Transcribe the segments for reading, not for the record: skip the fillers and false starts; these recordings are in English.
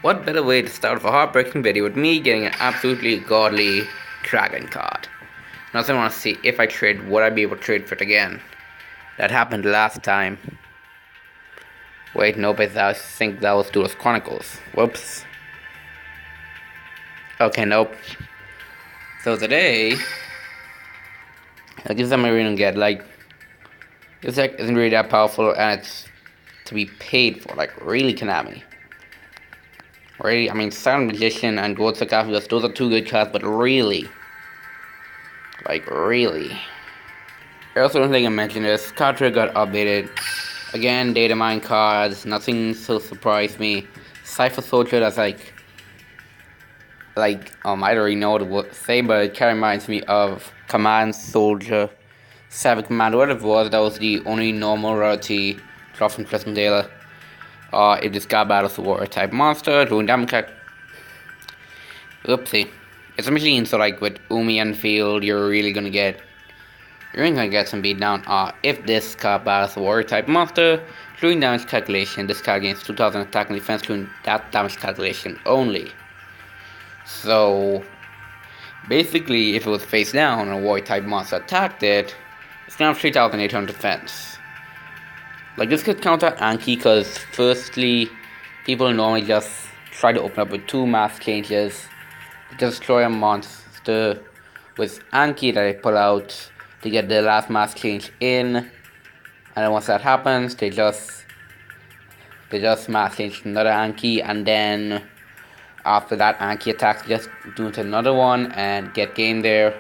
What better way to start off a heartbreaking video with me getting an absolutely godly dragon card. Now I want to see if I trade, would I be able to trade for it again? That happened last time. Wait, nope, I think that was Duel Chronicles. Whoops. Okay, nope. So today, I guess I'm really gonna get, like, this deck isn't really that powerful and it's to be paid for, like, really Konami. Really, I mean, Silent Magician and Gold Sarcophagus, those are two good cards, but really, like, really. I also don't think I mentioned this, card trade got updated. Again, data mine cards, nothing so surprised me. Cypher Soldier, that's I don't really know what to say, but it kind of reminds me of Command Soldier, Savage Command, whatever it was. That was the only normal rarity drop from Treasures and Sylvan Marshalleaf. It just got battles the war type monster, doing damage. Oopsie. It's a machine, so like with Umi and field, you're really gonna get some beat down. If this card battles the warrior type monster, doing damage calculation, this card gains 2000 attack and defense doing that damage calculation only. So basically, if it was face down and a warrior type monster attacked it, it's gonna have 3800 defense. Like, this could counter Anki, because firstly, people normally just try to open up with 2 mass changes to destroy a monster with Anki that they pull out to get the last mass change in, and then once that happens, they just mass change another Anki, and then after that Anki attacks, just do it another one and get game there.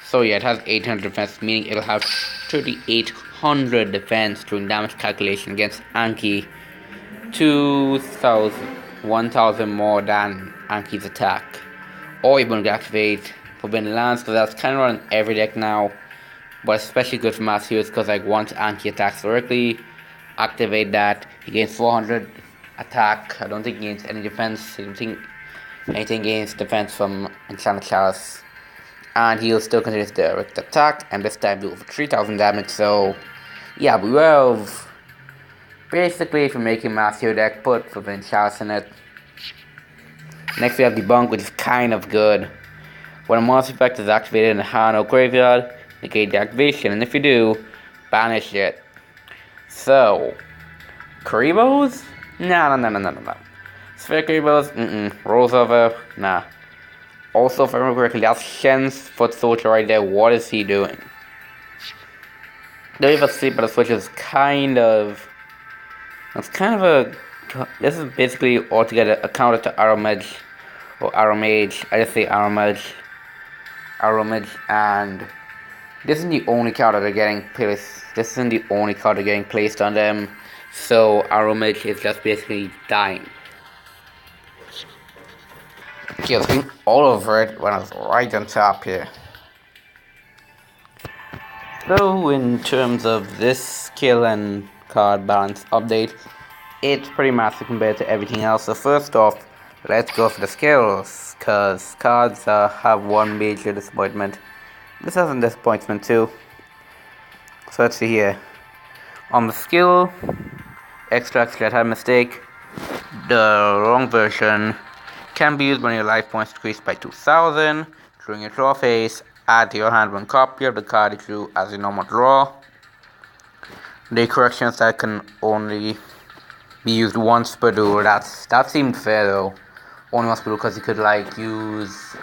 So yeah, it has 800 defense, meaning it'll have 3800 defense doing damage calculation against Anki, 1000 more than Anki's attack. Or even activate Forbidden Lands, because that's kind of on every deck now, but especially good for Mass Heroes, because like once Anki attacks directly, activate that, he gains 400 attack. I don't think he gains any defense. I don't think anything gains defense from Enchanted Chalice, and he'll still continue his direct attack, and this time do over 3000 damage. So yeah, we have basically, if you're making Mass Hero deck, put Forbidden Chalice in it. Next we have Debunk, which is kind of good. When a monster effect is activated in the hand or graveyard, negate the activation, and if you do, banish it. So, Karibos? No. Sphere Karibos? Rolls over? Nah. Also, if I remember correctly, that's Shen's foot soldier right there. What is he doing? Don't even see, but the switch is kind of... This is basically altogether a counter to Arrow Mage, or Arrow Mage. I just say Arrow Mage, and this isn't the only card that they're getting placed. This isn't the only card they're getting placed on them. So Arrow Mage is just basically dying. Okay, I was being all over it when I was right on top here. So in terms of this skill and card balance update, it's pretty massive compared to everything else. So first off, let's go for the skills, because cards have one major disappointment. This has a disappointment too. So let's see here. On the skill, extract, I had a mistake. The wrong version can be used when your life points decreased by 2000. During your draw phase, add to your hand one copy of the card you drew as a normal draw. The corrections that can only be used once per duel. That seemed fair though. Only once per duel, because you could like use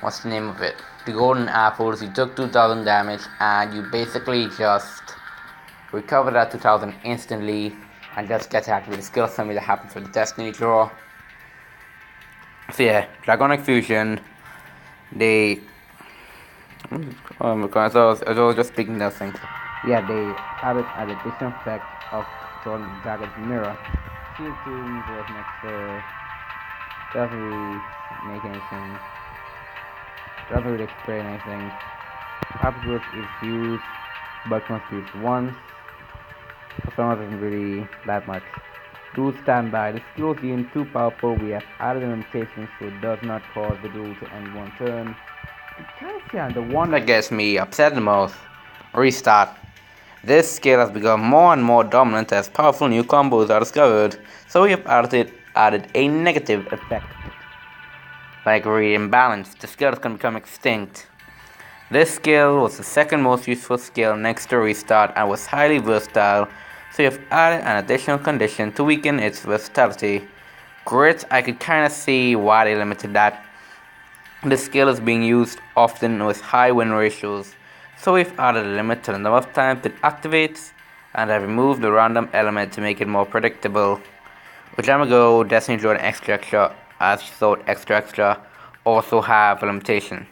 what's the name of it? The golden apples. You took 2000 damage and you basically just recover that 2000 instantly and just get to activate the skill summary that happens for the Destiny draw. So yeah, Dragonic Fusion. They oh my god, I was just speaking those things. Yeah, they added an additional effect of Dragon's Mirror. Shield 2 was next to doesn't really make anything. Doesn't really explain anything. Absolute is used, but must be used once. For some isn't really that much. Do stand by. This skill is even too powerful. We have added limitations so it does not cause the duel to end one turn. The one that gets me upset the most, restart. This skill has become more and more dominant as powerful new combos are discovered, so we have added a negative effect. Like re-imbalance, the skills can become extinct. This skill was the second most useful skill next to restart and was highly versatile, so you have added an additional condition to weaken its versatility. Grit, I could kinda see why they limited that. This skill is being used often with high win ratios, so we've added a limit to the number of times it activates and have removed the random element to make it more predictable. Which I'm gonna go Destiny Druid extra as you thought extra also have a limitation.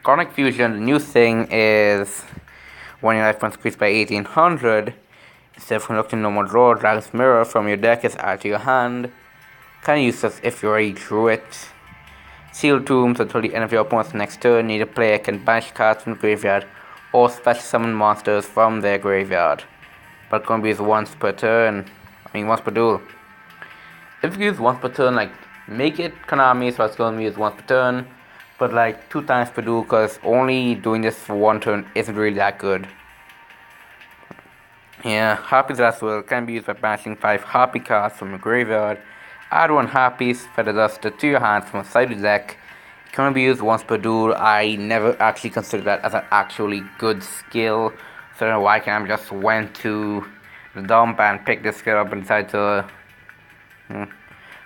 Chronic Fusion, the new thing is when your life points increased by 1800, instead of conducting normal draw, Dragon's Mirror from your deck is added to your hand. Can use this if you already drew it. Sealed Tombs until the end of your opponent's next turn, neither player can banish cards from the graveyard or special summon monsters from their graveyard. But it's gonna be used once per turn. Once per duel. If you use once per turn, like, make it Konami, so it's gonna be used once per turn. But like 2 times per duel, because only doing this for 1 turn isn't really that good. Yeah, Harpies as well can be used by banishing 5 Harpy cards from your graveyard. Add 1 Harpies, Feather Duster to your hand from a side of the deck. It can only be used once per duel. I never actually considered that as an actually good skill. So I don't know why I just went to the dump and picked this skill up and decided to...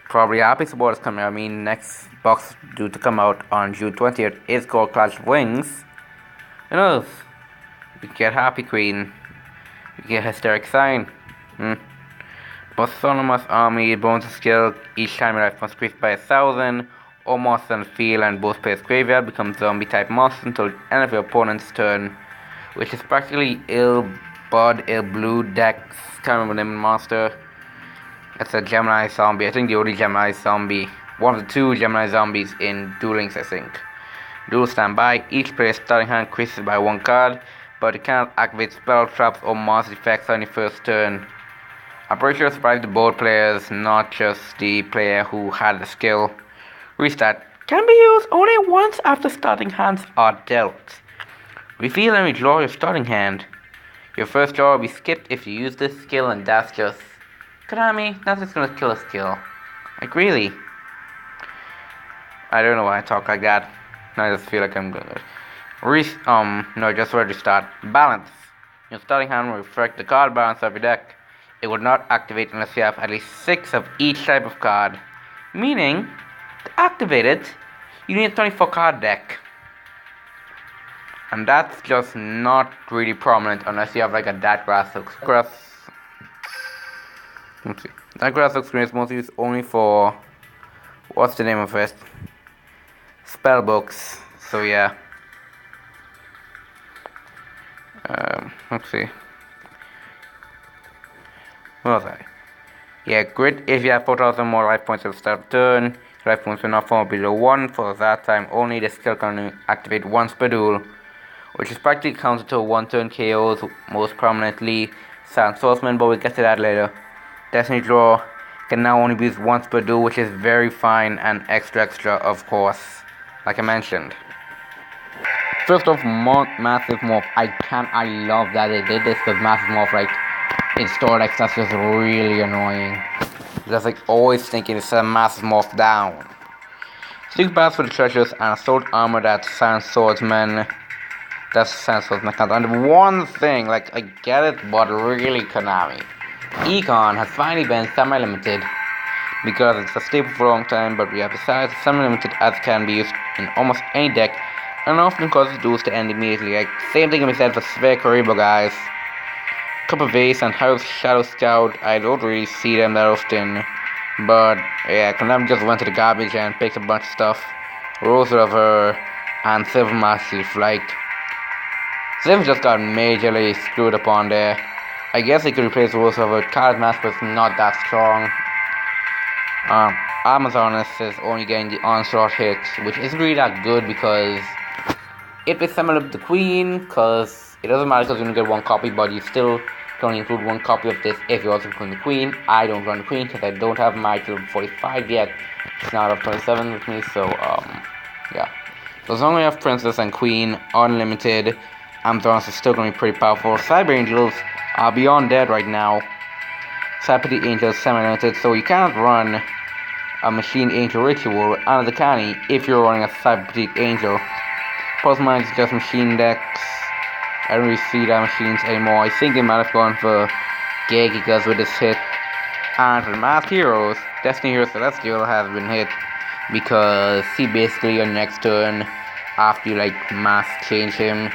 Probably Happy Support is coming out. Next box due to come out on June 20th is called Clash of Wings. Who knows? You get Happy Queen. You get Hysteric Sign. Autonomous Army, bonus skill, each time your life must increase by 1,000, or monsters on the field and both players' graveyard become zombie type monsters until the end of your opponent's turn, which is practically ill blue decks. Can't remember the name of the monster. It's a Gemini zombie. I think the only Gemini zombie, one of the 2 Gemini zombies in Duel Links, I think. Duel standby, each player's starting hand increases by 1 card, but it cannot activate spell traps or monster effects on your first turn. I'm pretty sure it's probably the board players, not just the player who had the skill. Restart can be used only once after starting hands are dealt. Reveal and redraw your starting hand. Your first draw will be skipped if you use this skill, and that's just... Konami, that's just gonna kill a skill. Like, really? I don't know why I talk like that. I just feel like I'm gonna... just ready to start. Balance. Your starting hand will reflect the card balance of your deck. It will not activate unless you have at least 6 of each type of card. Meaning, to activate it, you need a 24 card deck. And that's just not really prominent unless you have like a that grass That grass screen is mostly used only for... What's the name of it? Spell books. So yeah. Let's see. What was I? Yeah, grid. If you have 4,000 more life points at the start of turn, life points will not fall below 1 for that time only. The skill can activate once per duel, which is practically counted to 1 turn KOs, most prominently Silent Swordsman, but we'll get to that later. Destiny Draw can now only be used once per duel, which is very fine and extra of course, like I mentioned. First off, Massive Morph. I love that they did this, because Massive Morph, like, in store decks, that's just really annoying. Just like always thinking to set a Massive Morph down. 6 bats for the Treasures and Assault Armor, that's Silent Swordsman. That's Silent Swordsman count. And one thing, like, I get it, but really Konami. Econ has finally been semi-limited, because it's a staple for a long time, but we have decided semi-limited as can be used in almost any deck, and often causes duels to end immediately. Like, same thing can be said for Sphere Karibo, guys. Cup of Ace and House Shadow Scout, I don't really see them that often, but yeah, Konami just went to the garbage and picked a bunch of stuff. Rose River and Sylvan Marshalleaf, like, Sylvan just got majorly screwed upon there. I guess they could replace Rose River with Card Mask, but it's not that strong. Amazoness is only getting the onslaught hit, which isn't really that good because it is similar to the Queen, because it doesn't matter because you only get 1 copy, but you still can only include 1 copy of this if you also include the Queen. I don't run the Queen because I don't have my till 45 yet. It's not up 27 with me, so yeah. So as long as we have Princess and Queen unlimited, Amazons are still going to be pretty powerful. Cyber Angels are beyond dead right now. Cyber Angels semi-limited, so you cannot run a Machine Angel Ritual out of the canny if you're running a Cyber Angel. Plus mine is just machine decks. I don't really see that machines anymore. I think they might have gone for Gigas with this hit. And for the Masked Heroes, Destiny Hero Celestial has been hit because he basically on next turn, after you like mass change him,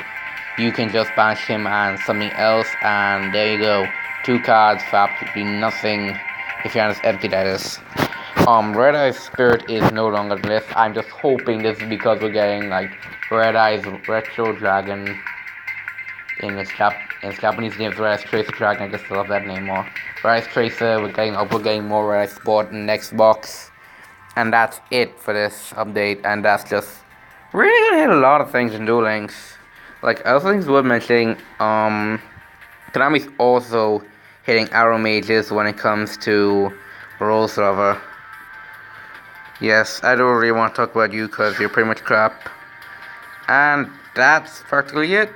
you can just banish him and something else, and there you go. 2 cards for absolutely nothing if you're just empty, that is. Red Eye's Spirit is no longer the list. I'm just hoping this is because we're getting like Red Eye's Retro Dragon in its Japanese name is Red Eye's Tracer Dragon. I just love that name more. Red Eye's Tracer, we're getting more Red Eye's Sport in the next box. And that's it for this update, and that's just really gonna hit a lot of things in Duel Links. Like, other things worth mentioning, Konami's also hitting Arrow Mages when it comes to Rose Lover. Yes, I don't really want to talk about you because you're pretty much crap. And that's practically it.